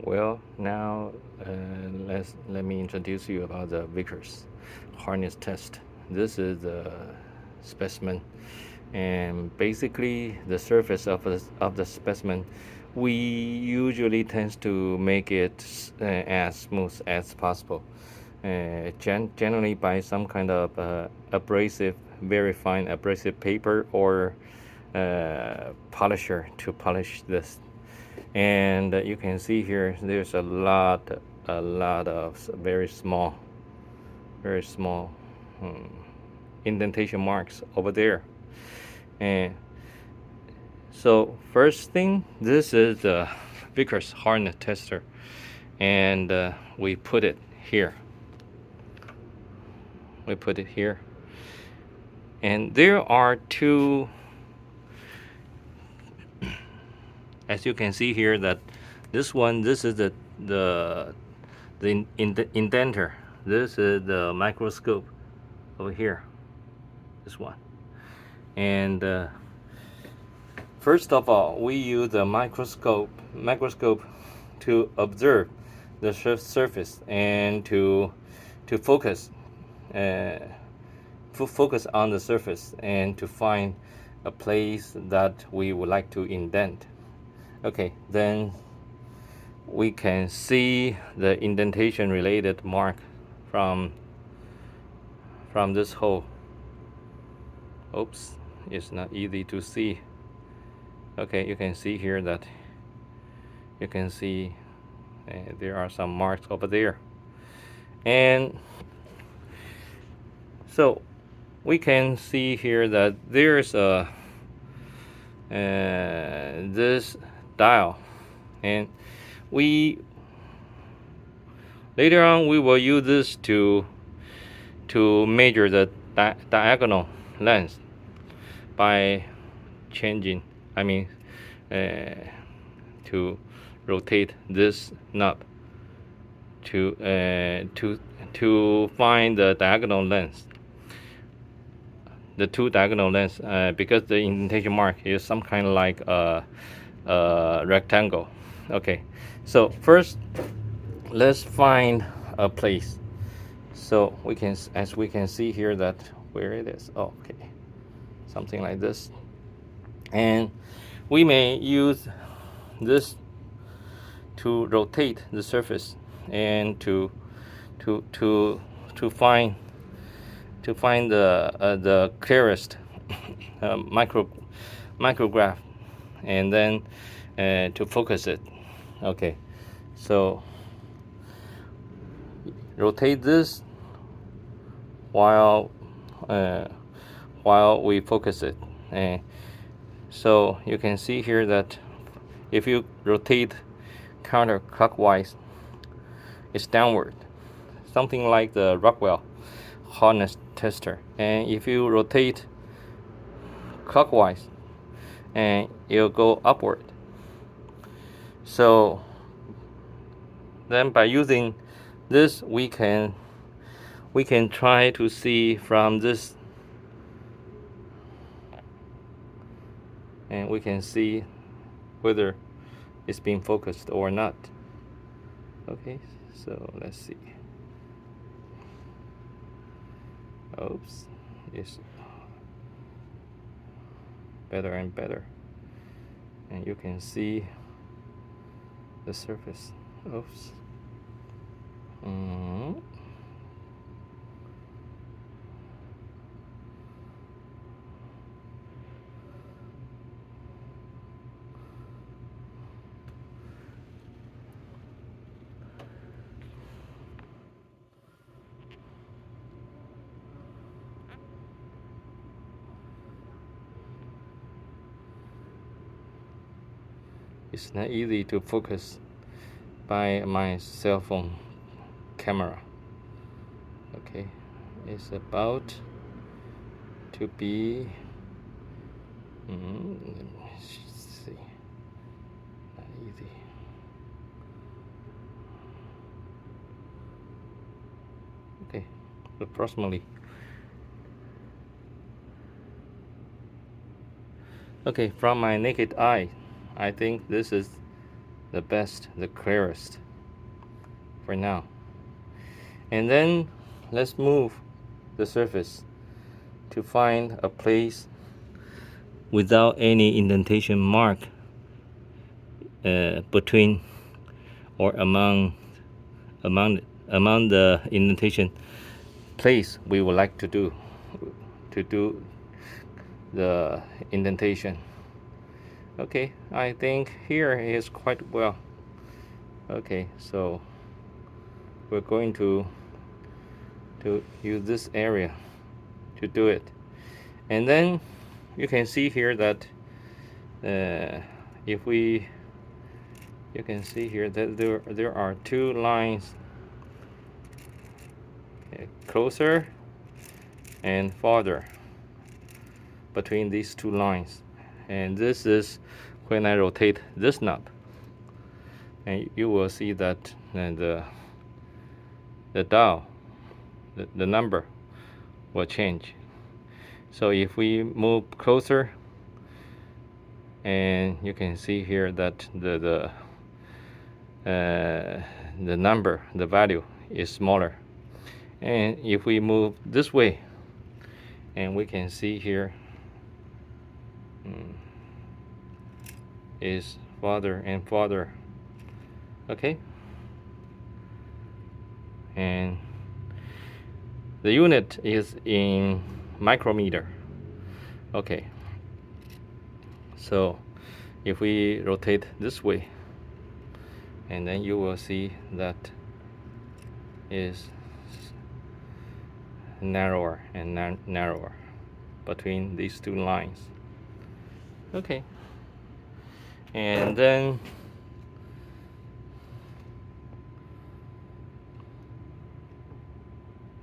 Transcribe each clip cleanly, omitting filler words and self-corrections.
Well, now let me introduce you about the Vickers harness test. This is the specimen, and basically the surface of the specimen, we usually tends to make it as smooth as possible, generally by some kind of abrasive, very fine abrasive paper or polisher to polish this. And you can see here there's a lot of very small um, indentation marks over there. And so first thing, this is the Vickers harness tester, and we put it here. We put it here, and there are two, as you can see here, that this is the indenter. This is the microscope over here, this one. And first of all, we use a microscope to observe the surface and to focus uh, focus on the surface and to find a place that we would like to indent. Okay, then we can see the indentation related mark from this hole. Oops, it's not easy to see. Okay, you can see here that you can see there are some marks over there. And so we can see here that there's a this dial, and we later on we will use this to measure the diagonal length by changing, I mean, to rotate this knob to find the diagonal length, the two diagonal lengths, because the indentation mark is some kind of like a rectangle. Okay, so first let's find a place. So we can, as we can see here, that where it is. Oh, okay, something like this, and we may use this to rotate the surface and to find the clearest micrograph, and then to focus it. Okay, so rotate this while we focus it. And so you can see here that if you rotate counterclockwise, it's downward, something like the Rockwell harness tester. And if you rotate clockwise, and it'll go upward. So then by using this, we can try to see from this, and we can see whether it's being focused or not. Okay, so let's see. Oops, it's better and better, and you can see the surface. Oops. It's not easy to focus by my cell phone camera. Okay, it's about to be let me see, not easy. Okay, approximately. Okay, from my naked eye, I think this is the best, the clearest for now. And then let's move the surface to find a place without any indentation mark between or among the indentation place we would like to do the indentation. Okay, I think here is quite well. Okay, so we're going to use this area to do it. And then you can see here that you can see here that there are two lines closer and farther between these two lines, and this is when I rotate this knob, and you will see that the dial, the number will change. So if we move closer, and you can see here that the number, the value is smaller. And if we move this way, and we can see here is farther and farther. Okay, and the unit is in micrometer. Okay, so if we rotate this way, and then you will see that is narrower and narrower between these two lines. Okay, and then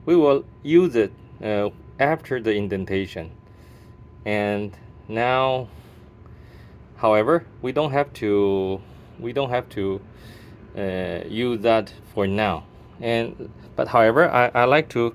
we will use it after the indentation. And now, however, we don't have to use that for now. But however, I like to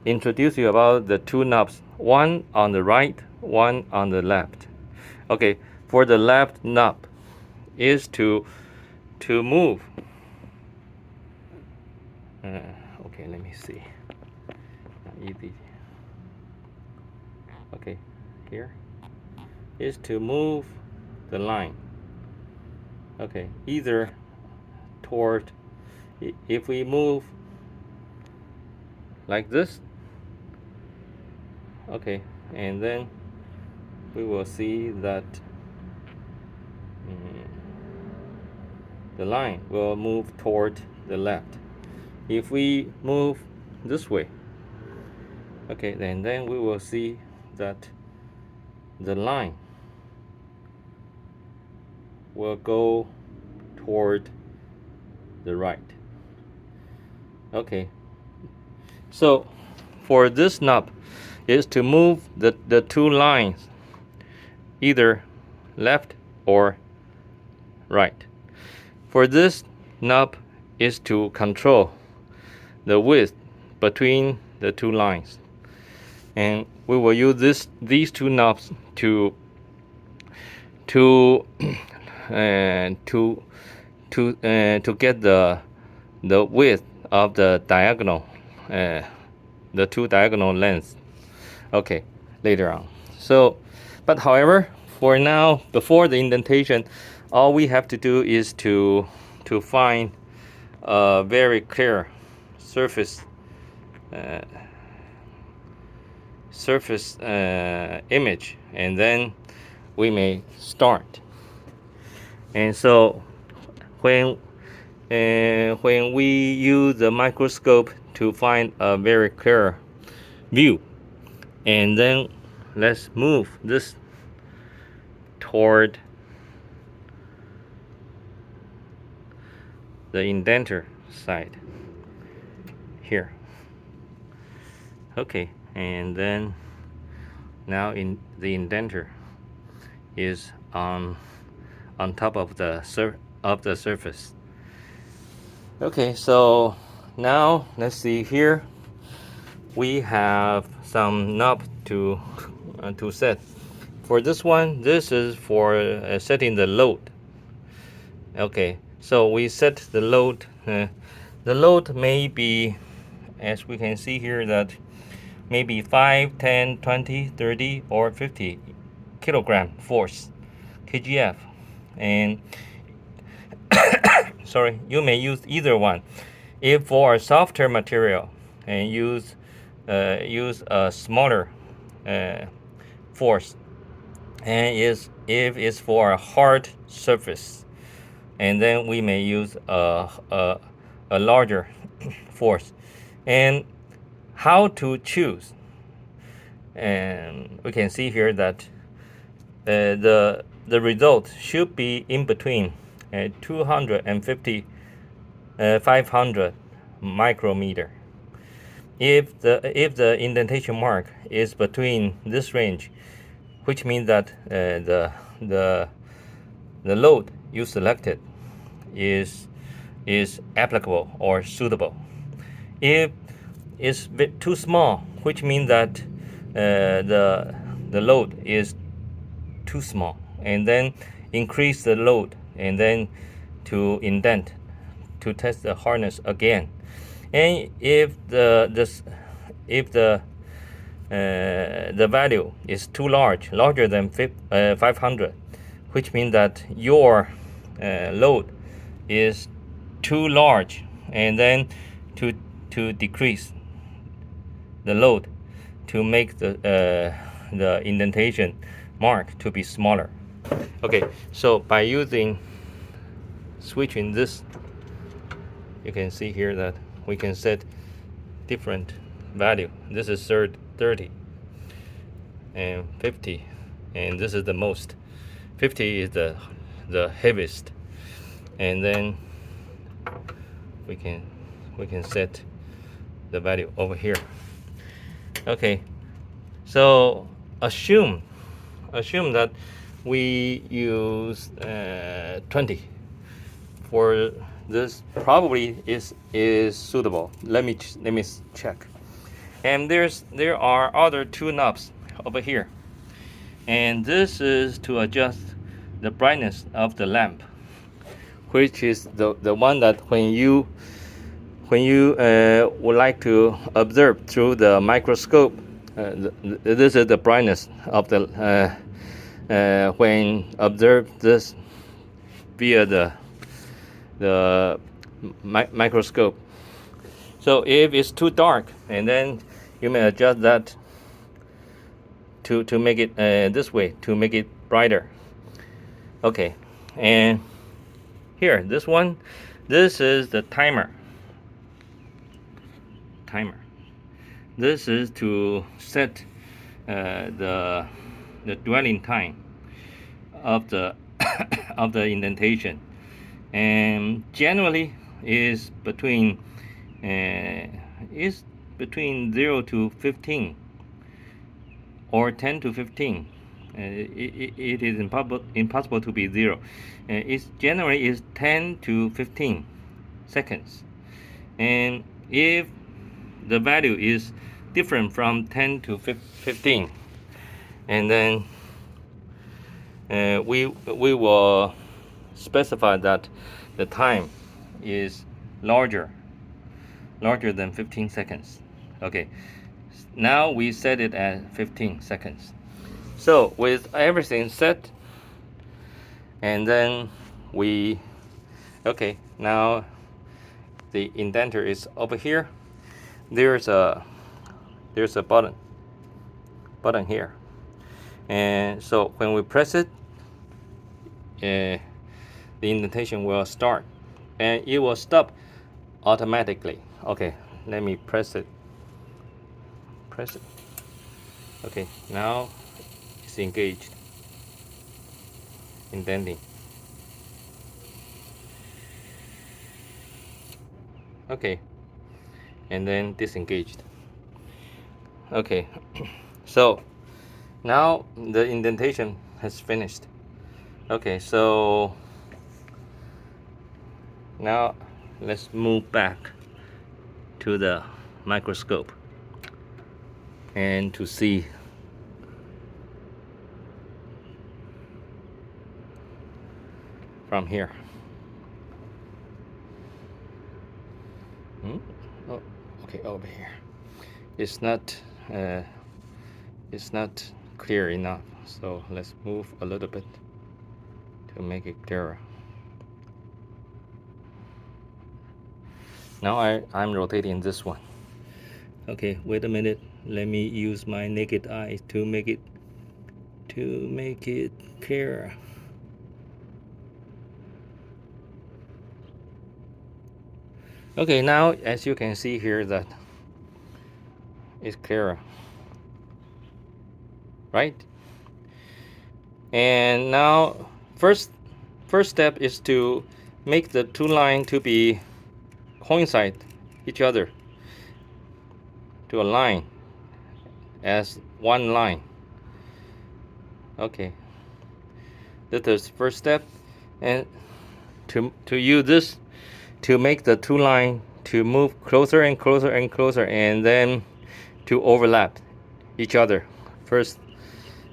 introduce you about the two knobs, one on the right, one on the left. Okay, for the left knob is to move. Okay, let me see. Easy. Okay, here is to move the line. Okay, either toward, if we move like this, okay, and then we will see that the line will move toward the left. If we move this way, okay, then we will see that the line will go toward the right. Okay, so for this knob is to move the two lines either left or right. For this knob is to control the width between the two lines, and we will use these two knobs to get the width of the diagonal, the two diagonal lengths. Okay, later on. So, but however, for now, before the indentation, all we have to do is to find a very clear surface image, and then we may start. And so when we use the microscope to find a very clear view, and then let's move this toward the indenter side here. Okay, and then now in the indenter is on top of the surface. Okay, so now let's see here. We have some knob to set. For this one, this is for setting the load. Okay, so we set the load. The load may be, as we can see here, that maybe 5, 10, 20, 30, or 50 kilogram force, kgf. And sorry, you may use either one. If for a softer material, and use a smaller force, and if it's for a hard surface, and then we may use a larger force. And how to choose? And we can see here that the result should be in between 250 500 micrometer. If the indentation mark is between this range, which means that the load you selected is applicable or suitable. If it's a bit too small, which means that the load is too small, and then increase the load, and then to indent, to test the hardness again. And if the value is too large, larger than 500, which means that your load is too large, and then to decrease the load to make the indentation mark to be smaller. Okay, so by switching this, you can see here that we can set different value. This is 30 and 50, and this is the most. 50 is the heaviest, and then we can set the value over here. Okay, so assume that we use 20 for this. Probably is suitable. Let me check. And there are other two knobs over here, and this is to adjust the brightness of the lamp, which is the one that when you would like to observe through the microscope, this is the brightness of the when observe this via the microscope. So if it's too dark, and then you may adjust that to make it this way, to make it brighter. Okay, and here, this is the timer. This is to set the dwelling time of the of the indentation, and generally is between 0 to 15 or 10 to 15. It is impossible to be 0. It's generally is 10 to 15 seconds, and if the value is different from 10 to 15, and then we will specify that the time is larger than 15 seconds. Okay, now we set it at 15 seconds. So with everything set, and then okay, now the indenter is over here. There's a button here, and so when we press it, the indentation will start, and it will stop automatically. Okay, let me press it. Okay, now it's engaged, indenting. Okay, and then disengaged. Okay, so now the indentation has finished. Okay, so now let's move back to the microscope and to see from here. Oh, okay, over here. It's not clear enough, so let's move a little bit to make it clearer. Now I'm rotating this one. Okay, wait a minute. Let me use my naked eye to make it clear. Okay, now as you can see here that it's clearer, right? And now first step is to make the two lines to be coincide each other, to align as one line. Okay, that is the first step, and to use this to make the two lines to move closer and closer and closer, and then to overlap each other first.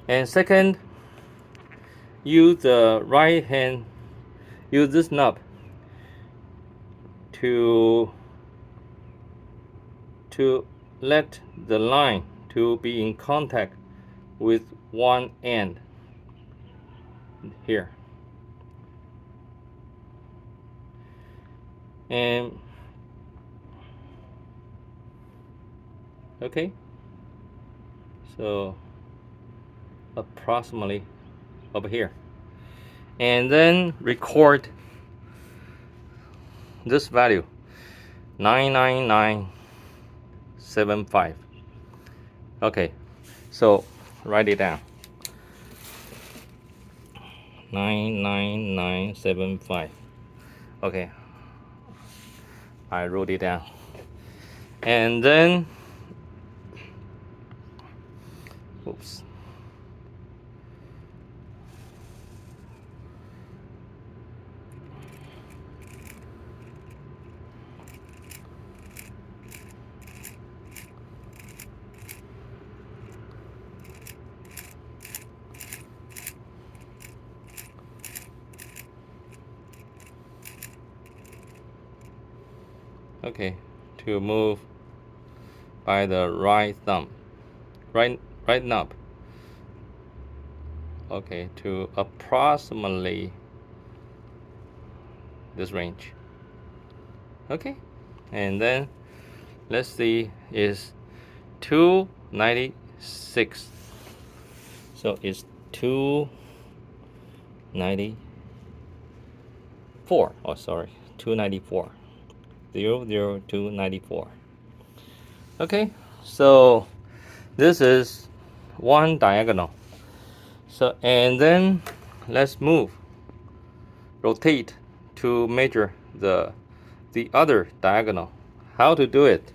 And second, use the right hand, use this knob to let the line to be in contact with one end here. And okay, so approximately over here, and then record this value 99975. Okay, so write it down, 99975. Okay, I wrote it down. And then oops, okay, to move by the right thumb, right knob. Okay, to approximately this range. Okay, and then let's see, is 296. So it's 294. Oh, sorry, 294. 00294. Okay, so this is one diagonal. So, and then let's rotate to measure the other diagonal. How to do it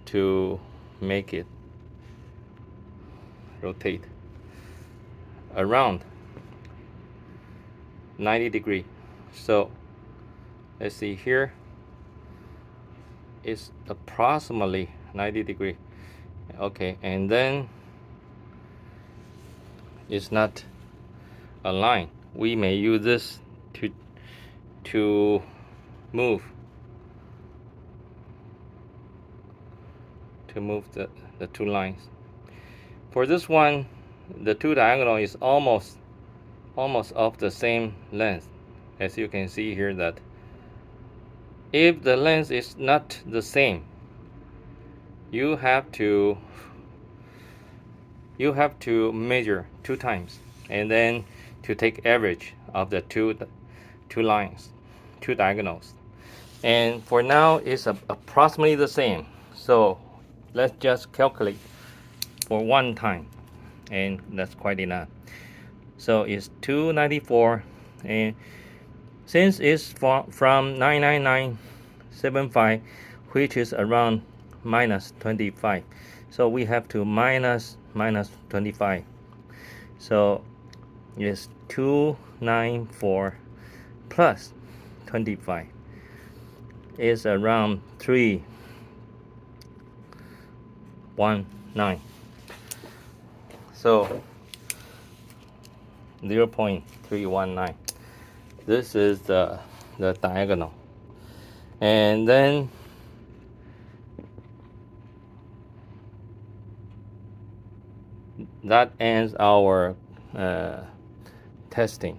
to make it rotate around 90 degree. So let's see here, it's approximately 90 degree. Okay, and then it's not a line. We may use this to move the two lines. For this one, the two diagonal is almost of the same length. As you can see here, that if the length is not the same, you have to measure two times, and then to take average of the two lines, two diagonals. And for now, it's approximately the same. So let's just calculate for one time, and that's quite enough. So it's 294, and since it's from 99975, which is around minus 25, so we have to minus 25. So it's 294 plus 25 is around 319. So 0.319. This is the diagonal. And then that ends our testing.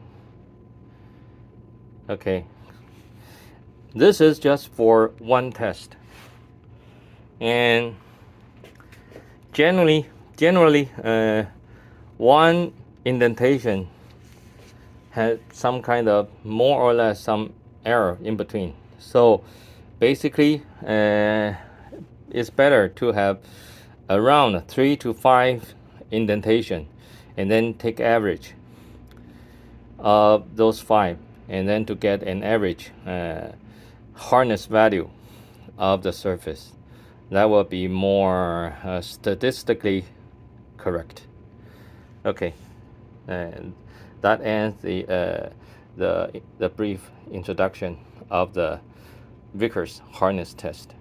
Okay, this is just for one test, and generally one indentation has some kind of more or less some error in between. So basically it's better to have around 3 to 5 indentation and then take average of those 5 and then to get an average hardness value of the surface. That will be more statistically correct. Okay, and that ends the brief introduction of the Vickers hardness test.